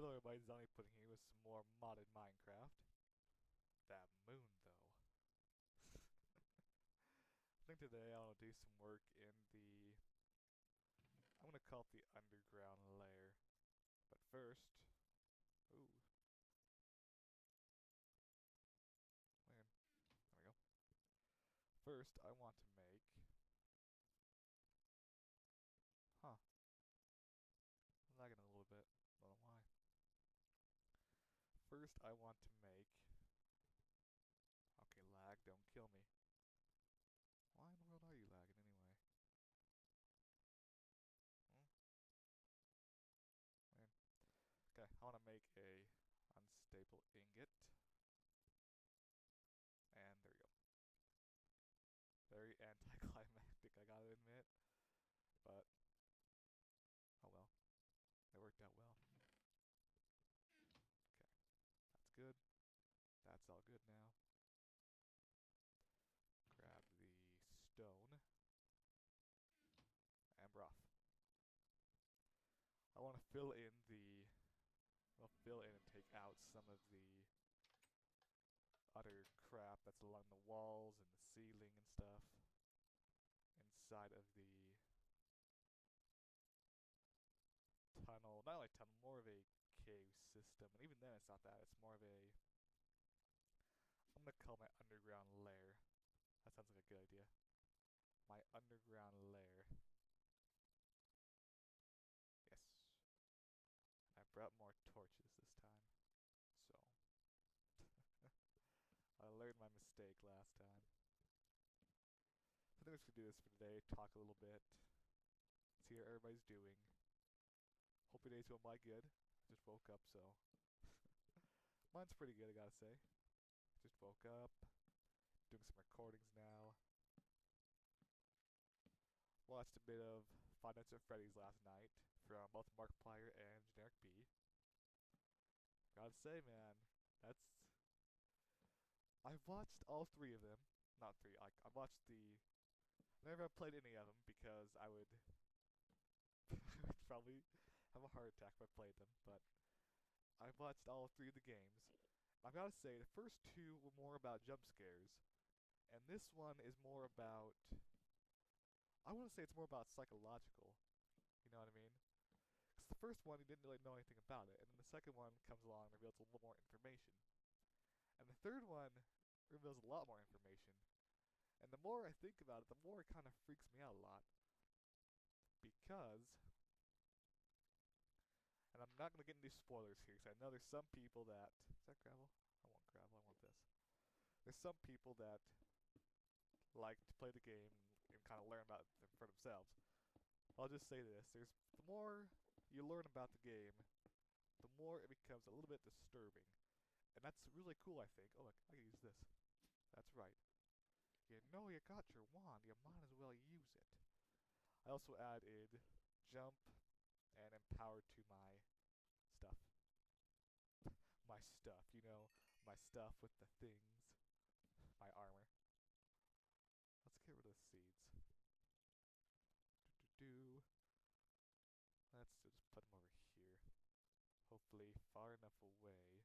Hello everybody, Zonny putting here with some more modded Minecraft. That moon though. I think today I want to do some work in the... I'm going to call it the underground lair. But first... Ooh. Man, there we go. First I want to make... Huh. I'm lagging a little bit. Don't know why. First I want to make... Okay, lag, don't kill me. Why in the world are you lagging anyway? Man. Okay, I want to make a unstable ingot. And there we go. Very anticlimactic, I gotta admit. But, oh well. That worked out well. Okay, that's good. That's all good now. Grab the stone. And we're off. I want to fill in the... Well, fill in and take out some of the other crap that's along the walls and the ceiling and stuff. Inside of the tunnel. Not like tunnel, more of a cave system. And even then it's not that. It's more of a... I'm gonna call my underground lair. That sounds like a good idea. My underground lair. Yes. I brought more torches this time. So. I learned my mistake last time. I think we should do this for today. Talk a little bit. See how everybody's doing. Hope your day's going by good. I just woke up, so. Mine's pretty good, I gotta say. Just woke up. Doing some recordings now. Watched a bit of Five Nights at Freddy's last night from both Markiplier and Generic B. Gotta say, man, that's... I've watched all three of them. Not three, I've watched the... I never played any of them because I would... I would probably have a heart attack if I played them, but... I've watched all three of the games. I've gotta say, the first two were more about jump scares. And this one is more about... I want to say it's more about psychological. You know what I mean? Because the first one, you didn't really know anything about it. And then the second one comes along and reveals a little more information. And the third one reveals a lot more information. And the more I think about it, the more it kind of freaks me out a lot. Because... And I'm not going to get into spoilers here, because I know there's some people that... Is that gravel? I want gravel, I want this. There's some people that like to play the game and kind of learn about it for themselves. I'll just say this, the more you learn about the game, the more it becomes a little bit disturbing. And that's really cool, I think. Oh, I can use this. That's right. You know you got your wand, you might as well use it. I also added jump and empower to my stuff. My stuff, you know, my stuff with the things. My armor. Let's get rid of the seeds. Let's just put them over here. Hopefully far enough away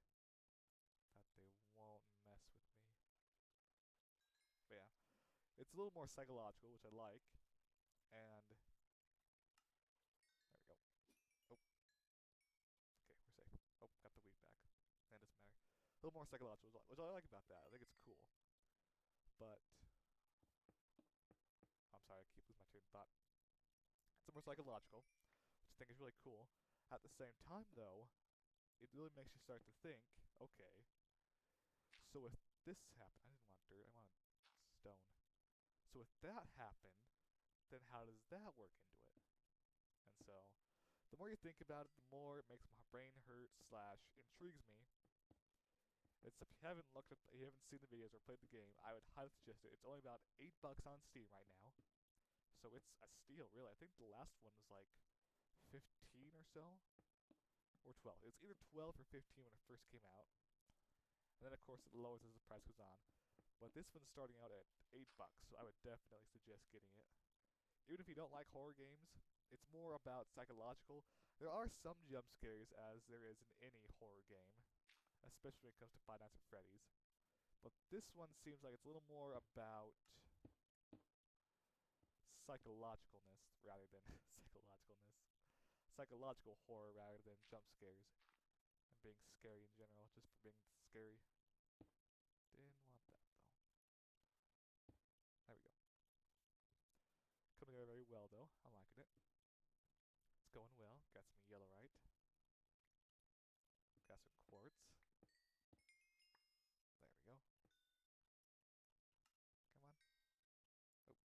that they won't mess with me. But yeah, it's a little more psychological, which I like. And there we go. Oh, okay, we're safe. Oh, got the wheat back. That doesn't matter. A little more psychological, which I like about that. I think it's cool. But I'm sorry, I keep losing my train of thought. It's more psychological, which I think is really cool. At the same time, though, it really makes you start to think, okay, so if this happened, I didn't want dirt, I wanted stone. So if that happened, then how does that work into it? And so, the more you think about it, the more it makes my brain hurt / intrigues me. It's, if you haven't looked at, you haven't seen the videos or played the game, I would highly suggest it. It's only about $8 on Steam right now. So it's a steal, really. I think the last one was like 15 or so. Or 12. It's either 12 or 15 when it first came out. And then, of course, it lowers as the price goes on. But this one's starting out at $8, so I would definitely suggest getting it. Even if you don't like horror games, it's more about psychological. There are some jump scares, as there is in any horror game, especially when it comes to Five Nights at Freddy's. But this one seems like it's a little more about psychologicalness rather than psychological horror rather than jump scares and being scary in general, just for being scary. Didn't want that though. There we go. Coming together very well though. I'm liking it. It's going well. Got some yellow right. Got some quartz. There we go. Come on. Oh. Okay.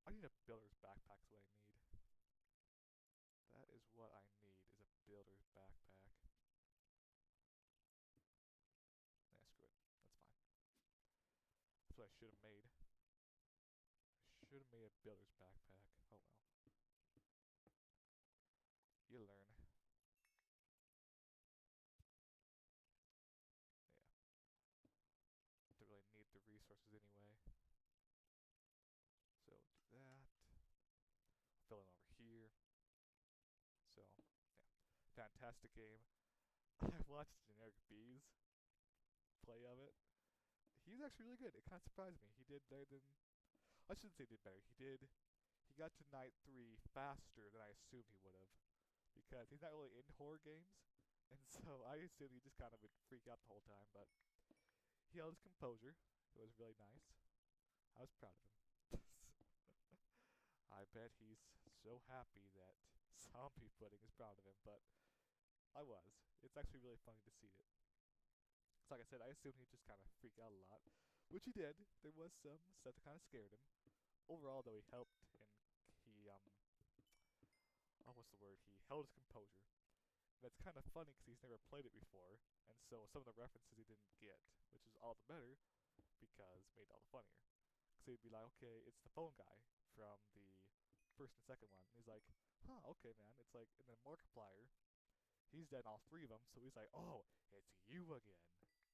I need a builder's backpack is what I need. That is what I need, is a builder's backpack. Yeah, screw it. That's fine. That's what I should have made. I should have made a builder's backpack. Oh well. You learn. Yeah. Don't really need the resources anyway. So do that. Fill in over here. So, yeah. Fantastic game. I watched Generic B's play of it. He's actually really good. It kind of surprised me. He did better than... I shouldn't say did better. He got to night 3 faster than I assumed he would have. Because he's not really in horror games. And so I assumed he just kind of would freak out the whole time. But he held his composure. It was really nice. I was proud of him. I bet he's so happy that Zombie Pudding is proud of him, but I was. It's actually really funny to see it. So like I said, I assumed he'd just kind of freak out a lot, which he did. There was some stuff that kind of scared him. Overall, though, he helped and he, oh, what's the word? He held his composure. That's kind of funny because he's never played it before, and so some of the references he didn't get, which is all the better because it made it all the funnier. Because he'd be like, okay, it's the phone guy from the first and second one. And he's like, huh, okay, man. It's like, and then Markiplier, he's dead in all 3 of them, so he's like, oh, it's you again.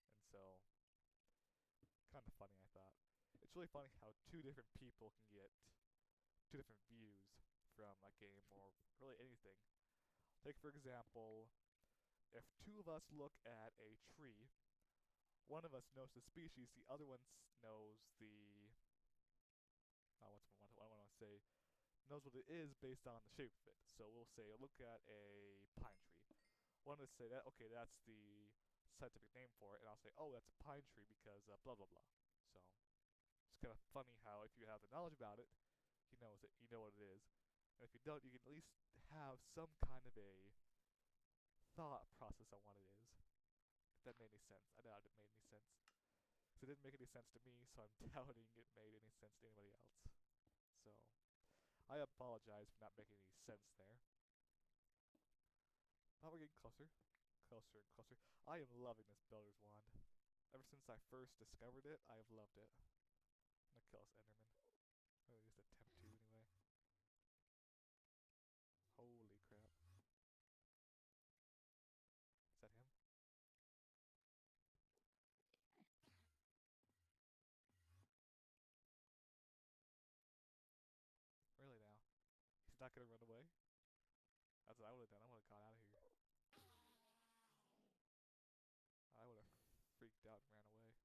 And so, kind of funny, I thought. It's really funny how 2 different people can get 2 different views from a game or really anything. Take, for example, if 2 of us look at a tree, one of us knows the species, the other one knows the... what I want to say, knows what it is based on the shape of it. So we'll say, look at a pine tree. One of us say that, okay, that's the scientific name for it, and I'll say, oh, that's a pine tree because blah blah blah. So it's kind of funny how if you have the knowledge about it, you know what it is, and if you don't, you can at least have some kind of a thought process on what it is. If that made any sense. I doubt it made any sense. Because it didn't make any sense to me, so I'm doubting it made any sense to anybody else. So, I apologize for not making any sense there. But we're getting closer. Closer and closer. I am loving this Builder's Wand. Ever since I first discovered it, I have loved it. I'm gonna kill this Enderman. Or at least attempt to, anyway. Holy crap. Is that him? Really now? He's not gonna run away? That's what I would have done. I would have got out of here. I would have freaked out and ran away.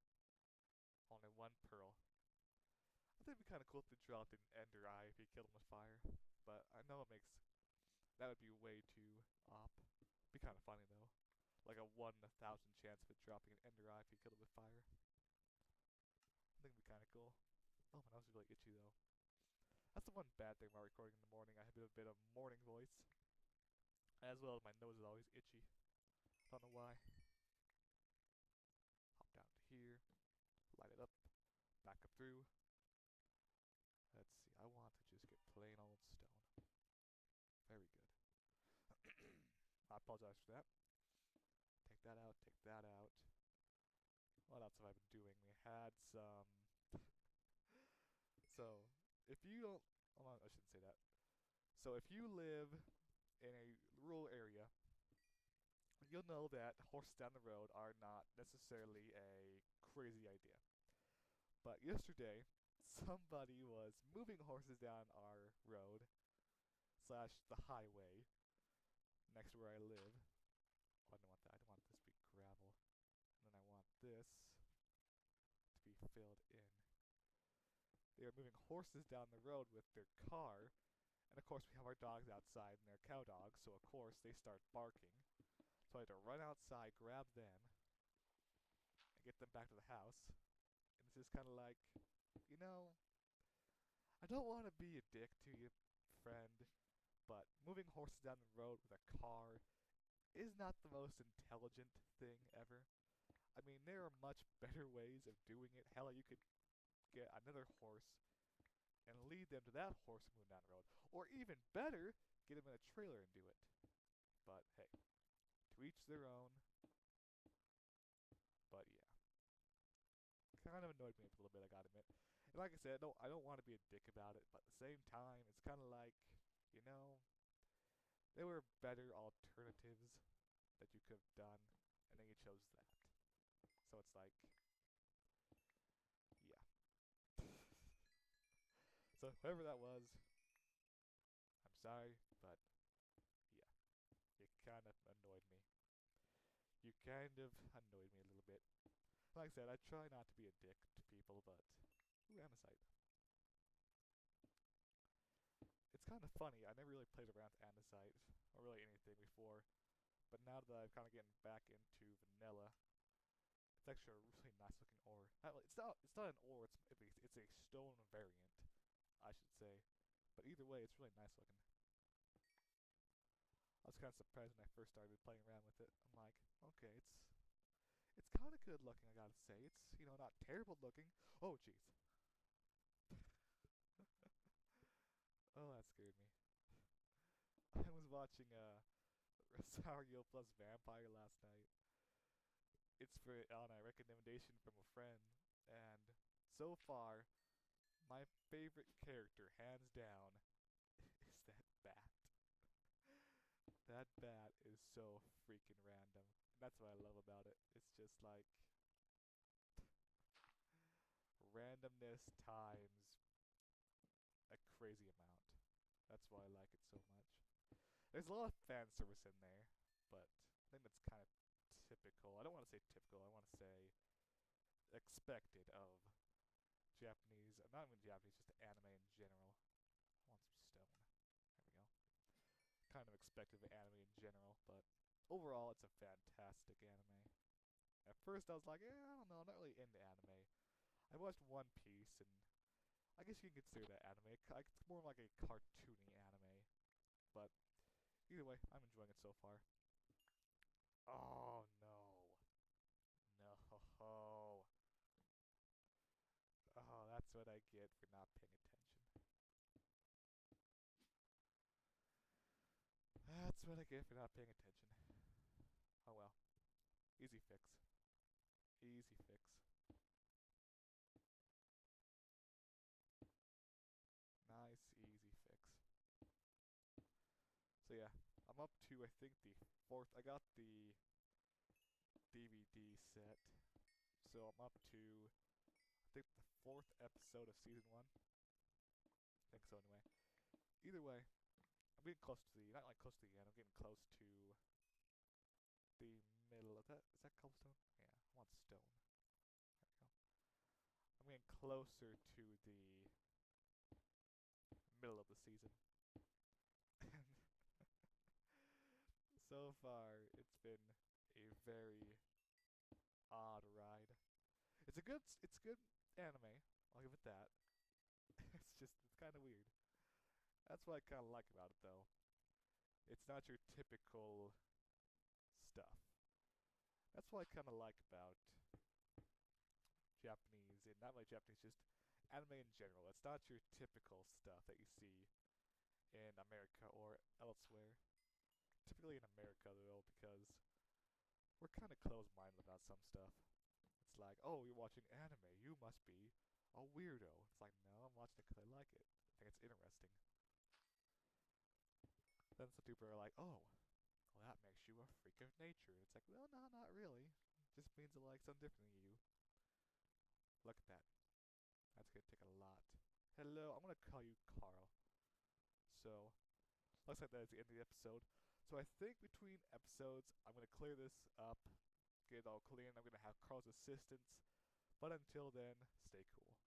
Only 1 pearl. I think it'd be kind of cool if they dropped an ender eye if you killed him with fire. But I know it makes... That would be way too op. Be kind of funny though. Like a 1 in 1,000 chance of it dropping an ender eye if you killed it with fire. I think it'd be kind of cool. Oh, my nose is really itchy though. That's the one bad thing about recording in the morning. I have a bit of morning voice. As well as my nose is always itchy. Don't know why. Hop down to here. Light it up. Back up through. Let's see. I want to just get plain old stone. Very good. I apologize for that. Take that out. Take that out. What else have I been doing? We had some... So, if you don't... Hold on, I shouldn't say that. So, if you live in a rural area, you'll know that horses down the road are not necessarily a crazy idea. But yesterday, somebody was moving horses down our road slash the highway next to where I live. Oh, I don't want that. I don't want this to be gravel. And then I want this to be filled in. They are moving horses down the road with their car, and of course we have our dogs outside and they're cow dogs, so of course they start barking. So I had to run outside, grab them, and get them back to the house. And it's just kind of like, you know, I don't want to be a dick to you, friend, but moving horses down the road with a car is not the most intelligent thing ever. I mean, there are much better ways of doing it. Hell, you could get another horse and lead them to that horse and move down the road. Or even better, get them in a trailer and do it. But hey, to each their own. But yeah, kind of annoyed me a little bit, I gotta admit. And like I said, I don't want to be a dick about it, but at the same time, it's kind of like, you know, there were better alternatives that you could have done, and then you chose that. So it's like, yeah. So whoever that was, I'm sorry, but yeah, you kind of annoyed me. You kind of annoyed me a little bit. Like I said, I try not to be a dick to people, but ooh, andesite. It's kind of funny. I never really played around with andesite or really anything before, but now that I'm kind of getting back into vanilla, it's actually a really nice looking ore. It's not an ore. It's a stone variant, I should say. But either way, it's really nice looking. I was kind of surprised when I first started playing around with it. I'm like, okay, it's kind of good looking, I gotta say. It's, you know, not terrible looking. Oh, jeez. Oh, that scared me. I was watching Rosario plus Vampire last night. It's on a recommendation from a friend, and so far, my favorite character, hands down, is that bat. That bat is so freaking random. That's what I love about it. It's just like randomness times a crazy amount. That's why I like it so much. There's a lot of fan service in there, but I think that's kind of typical. I don't want to say typical, I want to say expected of Japanese, not even Japanese, just anime in general. I want some stone. There we go. Kind of expected of anime in general, but overall it's a fantastic anime. At first I was like, I don't know, I'm not really into anime. I watched One Piece, and I guess you can consider that anime. It's more like a cartoony anime, but either way, I'm enjoying it so far. Oh no. No. Oh, that's what I get for not paying attention. That's what I get for not paying attention. Oh well. Easy fix. Easy fix. Nice, easy fix. So yeah, I'm up to, I think, the fourth. I got the DVD set. So I'm up to, I think, the fourth episode of season one. I think so anyway. Either way, I'm getting close to the, not like close to the end, I'm getting close to the middle of that. Is that cobblestone? Yeah, I want stone. There we go. I'm getting closer to the middle of the season. And so far, it's been a very odd ride. It's good anime. I'll give it that. It's kind of weird. That's what I kind of like about it, though. It's not your typical stuff. That's what I kind of like about Japanese, and not like Japanese, just anime in general. It's not your typical stuff that you see in America or elsewhere. Typically in America, though, because we're kind of closed-minded about some stuff. It's like, oh, you're watching anime, you must be a weirdo. It's like, no, I'm watching it because I like it. I think it's interesting. Then some people are like, oh, well, that makes you a freak of nature. It's like, well, no, not really. It just means I like something different than you. Look at that. That's gonna take a lot. Hello, I'm gonna call you Carl. So, looks like that is the end of the episode. So I think between episodes, I'm gonna clear this up, get it all clear, and I'm gonna have Carl's assistance. But until then, stay cool.